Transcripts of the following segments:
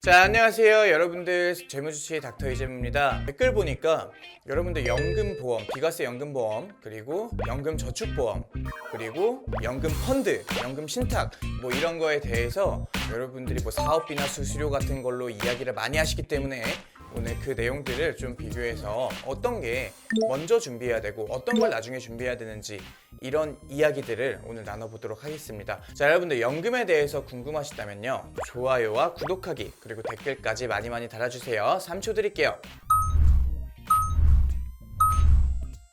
자, 안녕하세요 여러분들. 재무주치의 닥터 이재무입니다. 댓글 보니까 여러분들 연금보험, 비과세 연금보험, 그리고 연금저축보험, 그리고 연금펀드, 연금신탁 뭐 이런 거에 대해서 여러분들이 뭐 사업비나 수수료 같은 걸로 이야기를 많이 하시기 때문에 오늘 그 내용들을 좀 비교해서 어떤 게 먼저 준비해야 되고 어떤 걸 나중에 준비해야 되는지 이런 이야기들을 오늘 나눠보도록 하겠습니다. 자, 여러분들 연금에 대해서 궁금하시다면요, 좋아요와 구독하기 그리고 댓글까지 많이 달아주세요. 3초 드릴게요.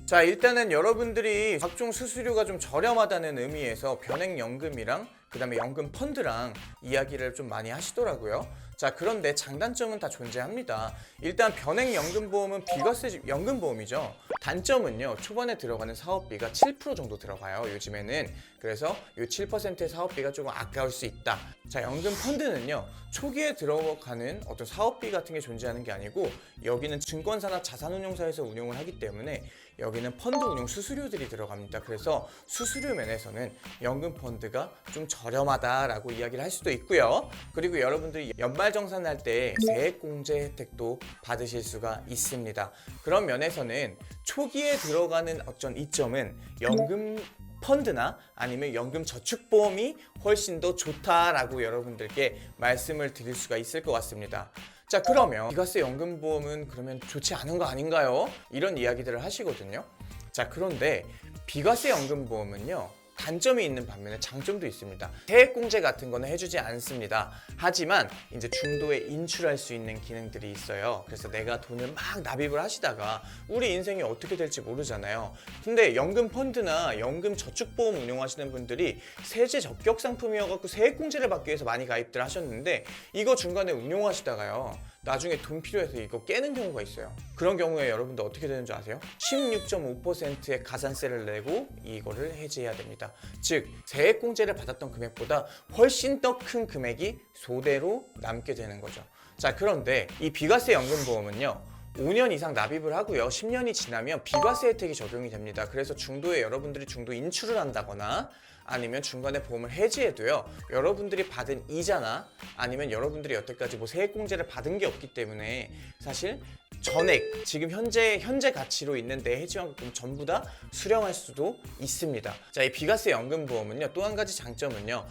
자, 일단은 여러분들이 각종 수수료가 좀 저렴하다는 의미에서 변액연금이랑 그 다음에 연금펀드랑 이야기를 좀 많이 하시더라고요. 자, 그런데 장단점은 다 존재합니다. 일단 변액연금보험은 비과세 연금보험이죠. 단점은요, 초반에 들어가는 사업비가 7% 정도 들어가요, 요즘에는. 그래서 이 7%의 사업비가 조금 아까울 수 있다. 자, 연금펀드는요, 초기에 들어가는 어떤 사업비 같은 게 존재하는 게 아니고 여기는 증권사나 자산운용사에서 운용을 하기 때문에 여기는 펀드 운용 수수료들이 들어갑니다. 그래서 수수료 면에서는 연금펀드가 좀 저렴하다라고 이야기를 할 수도 있고요. 그리고 여러분들이 연말정산할 때 세액공제 혜택도 받으실 수가 있습니다. 그런 면에서는 초기에 들어가는 어떤 이점은 연금 펀드나 아니면 연금저축보험이 훨씬 더 좋다라고 여러분들께 말씀을 드릴 수가 있을 것 같습니다. 자, 그러면 비과세 연금보험은 그러면 좋지 않은 거 아닌가요? 이런 이야기들을 하시거든요. 자, 그런데 비과세 연금보험은요, 단점이 있는 반면에 장점도 있습니다. 세액공제 같은 거는 해주지 않습니다. 하지만 이제 중도에 인출할 수 있는 기능들이 있어요. 그래서 내가 돈을 막 납입을 하시다가 우리 인생이 어떻게 될지 모르잖아요. 근데 연금펀드나 연금저축보험 운용하시는 분들이 세제 적격 상품이어갖고 세액공제를 받기 위해서 많이 가입들 하셨는데 이거 중간에 운용하시다가요, 나중에 돈 필요해서 이거 깨는 경우가 있어요. 그런 경우에 여러분들 어떻게 되는 줄 아세요? 16.5%의 가산세를 내고 이거를 해지해야 됩니다. 즉, 세액공제를 받았던 금액보다 훨씬 더 큰 금액이 소대로 남게 되는 거죠. 자, 그런데 이 비과세 연금보험은요, 5년 이상 납입을 하고요, 10년이 지나면 비과세 혜택이 적용이 됩니다. 그래서 중도에 여러분들이 중도 인출을 한다거나 아니면 중간에 보험을 해지해도요, 여러분들이 받은 이자나 아니면 여러분들이 여태까지 뭐 세액공제를 받은 게 없기 때문에 사실 전액, 지금 현재 가치로 있는 내 해지환급 전부 다 수령할 수도 있습니다. 자, 이 비과세 연금보험은요, 또 한 가지 장점은요,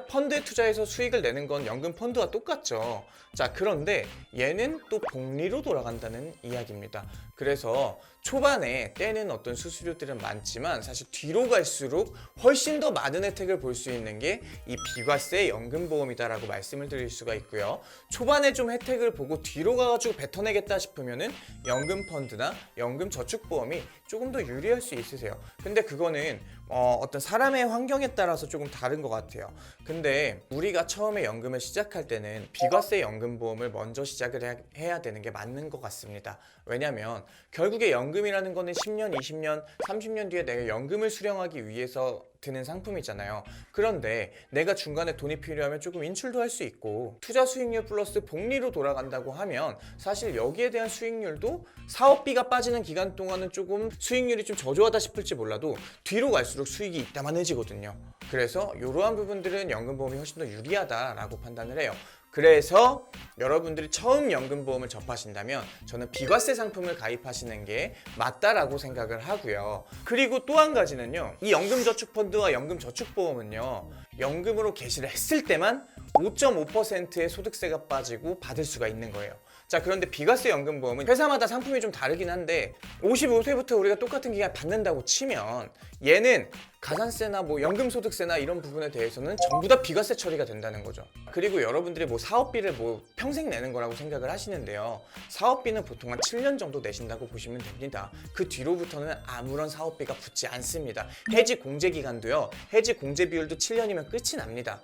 펀드에 투자해서 수익을 내는 건 연금펀드와 똑같죠. 자, 그런데 얘는 또 복리로 돌아간다는 이야기입니다. 그래서 초반에 떼는 어떤 수수료들은 많지만 사실 뒤로 갈수록 훨씬 더 많은 혜택을 볼 수 있는 게 이 비과세 연금보험이다라고 말씀을 드릴 수가 있고요. 초반에 좀 혜택을 보고 뒤로 가가지고 뱉어내겠다 싶으면은 연금펀드나 연금저축보험이 조금 더 유리할 수 있으세요. 근데 그거는 어떤 사람의 환경에 따라서 조금 다른 것 같아요. 근데 우리가 처음에 연금을 시작할 때는 비과세 연금보험을 먼저 시작을 해야 되는 게 맞는 것 같습니다. 왜냐면 결국에 연금이라는 거는 10년, 20년, 30년 뒤에 내가 연금을 수령하기 위해서 드는 상품이잖아요. 그런데 내가 중간에 돈이 필요하면 조금 인출도 할 수 있고 투자 수익률 플러스 복리로 돌아간다고 하면 사실 여기에 대한 수익률도 사업비가 빠지는 기간 동안은 조금 수익률이 좀 저조하다 싶을지 몰라도 뒤로 갈수록 수익이 있다만해지거든요. 그래서 이러한 부분들은 연금보험이 훨씬 더 유리하다라고 판단을 해요. 그래서 여러분들이 처음 연금보험을 접하신다면 저는 비과세 상품을 가입하시는 게 맞다라고 생각을 하고요. 그리고 또 한 가지는요, 이 연금저축펀드와 연금저축보험은요, 연금으로 개시를 했을 때만 5.5%의 소득세가 빠지고 받을 수가 있는 거예요. 자, 그런데 비과세 연금보험은 회사마다 상품이 좀 다르긴 한데 55세부터 우리가 똑같은 기간 받는다고 치면 얘는 가산세나 뭐 연금소득세나 이런 부분에 대해서는 전부 다 비과세 처리가 된다는 거죠. 그리고 여러분들이 뭐 사업비를 뭐 평생 내는 거라고 생각을 하시는데요, 사업비는 보통 한 7년 정도 내신다고 보시면 됩니다. 그 뒤로부터는 아무런 사업비가 붙지 않습니다. 해지 공제 기간도요, 해지 공제 비율도 7년이면 끝이 납니다.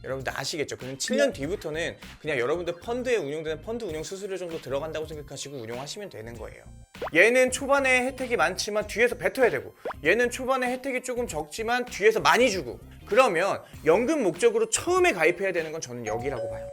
여러분들 아시겠죠? 그럼 7년 뒤부터는 그냥 여러분들 펀드에 운용되는 펀드 운용 수수료 정도 들어간다고 생각하시고 운용하시면 되는 거예요. 얘는 초반에 혜택이 많지만 뒤에서 뱉어야 되고, 얘는 초반에 혜택이 조금 적지만 뒤에서 많이 주고, 그러면 연금 목적으로 처음에 가입해야 되는 건 저는 여기라고 봐요.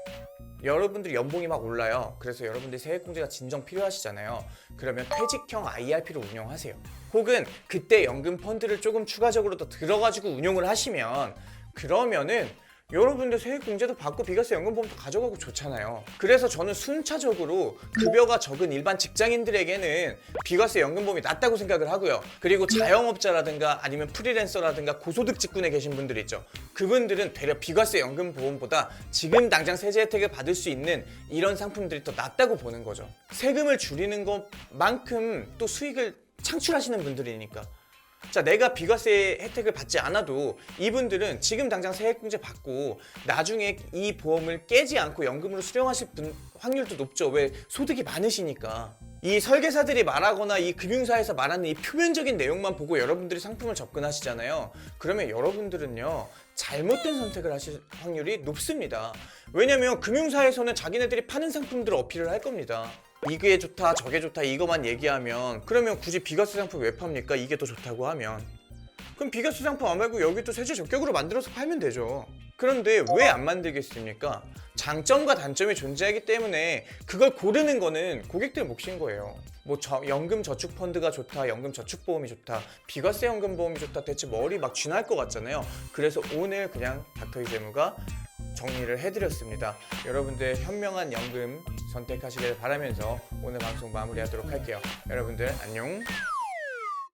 여러분들 연봉이 막 올라요. 그래서 여러분들 세액공제가 진정 필요하시잖아요. 그러면 퇴직형 IRP로 운영하세요. 혹은 그때 연금 펀드를 조금 추가적으로 더 들어가지고 운용을 하시면, 그러면은 여러분들 세액공제도 받고 비과세 연금보험도 가져가고 좋잖아요. 그래서 저는 순차적으로 급여가 적은 일반 직장인들에게는 비과세 연금보험이 낫다고 생각을 하고요. 그리고 자영업자라든가 아니면 프리랜서라든가 고소득 직군에 계신 분들 있죠. 그분들은 되려 비과세 연금보험보다 지금 당장 세제 혜택을 받을 수 있는 이런 상품들이 더 낫다고 보는 거죠. 세금을 줄이는 것만큼 또 수익을 창출하시는 분들이니까. 자, 내가 비과세 혜택을 받지 않아도 이분들은 지금 당장 세액공제 받고 나중에 이 보험을 깨지 않고 연금으로 수령하실 확률도 높죠. 왜? 소득이 많으시니까. 이 설계사들이 말하거나 이 금융사에서 말하는 이 표면적인 내용만 보고 여러분들이 상품을 접근하시잖아요. 그러면 여러분들은요, 잘못된 선택을 하실 확률이 높습니다. 왜냐면 금융사에서는 자기네들이 파는 상품들을 어필을 할 겁니다. 이게 좋다 저게 좋다 이거만 얘기하면, 그러면 굳이 비과세 상품 왜 팝니까? 이게 더 좋다고 하면. 그럼 비과세 상품 안 말고 여기 또 세제 적격으로 만들어서 팔면 되죠. 그런데 왜 안 만들겠습니까? 장점과 단점이 존재하기 때문에 그걸 고르는 거는 고객들 몫인 거예요. 뭐 연금 저축 펀드가 좋다, 연금 저축 보험이 좋다, 비과세 연금 보험이 좋다, 대체 머리 막 쥐날 것 같잖아요. 그래서 오늘 그냥 닥터이 재무가 정리를 해드렸습니다. 여러분들 현명한 연금 선택하시길 바라면서 오늘 방송 마무리하도록 할게요. 여러분들 안녕.